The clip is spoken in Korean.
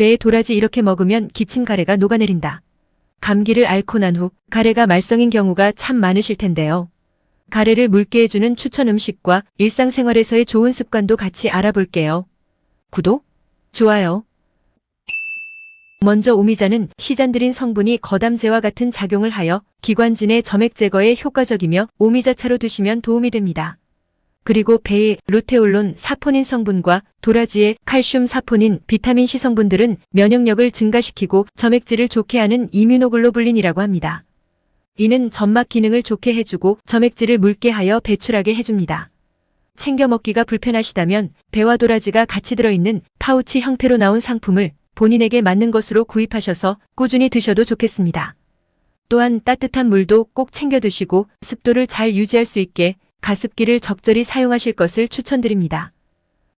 배에 도라지 이렇게 먹으면 기침 가래가 녹아내린다. 감기를 앓고 난 후 가래가 말썽인 경우가 참 많으실 텐데요. 가래를 묽게 해주는 추천 음식과 일상생활에서의 좋은 습관도 같이 알아볼게요. 구독, 좋아요. 먼저 오미자는 시잔들인 성분이 거담제와 같은 작용을 하여 기관진의 점액 제거에 효과적이며 오미자차로 드시면 도움이 됩니다. 그리고 배의 루테올론, 사포닌 성분과 도라지의 칼슘, 사포닌, 비타민C 성분들은 면역력을 증가시키고 점액질을 좋게 하는 이뮤노글로불린이라고 합니다. 이는 점막 기능을 좋게 해주고 점액질을 묽게 하여 배출하게 해줍니다. 챙겨 먹기가 불편하시다면 배와 도라지가 같이 들어있는 파우치 형태로 나온 상품을 본인에게 맞는 것으로 구입하셔서 꾸준히 드셔도 좋겠습니다. 또한 따뜻한 물도 꼭 챙겨 드시고 습도를 잘 유지할 수 있게 가습기를 적절히 사용하실 것을 추천드립니다.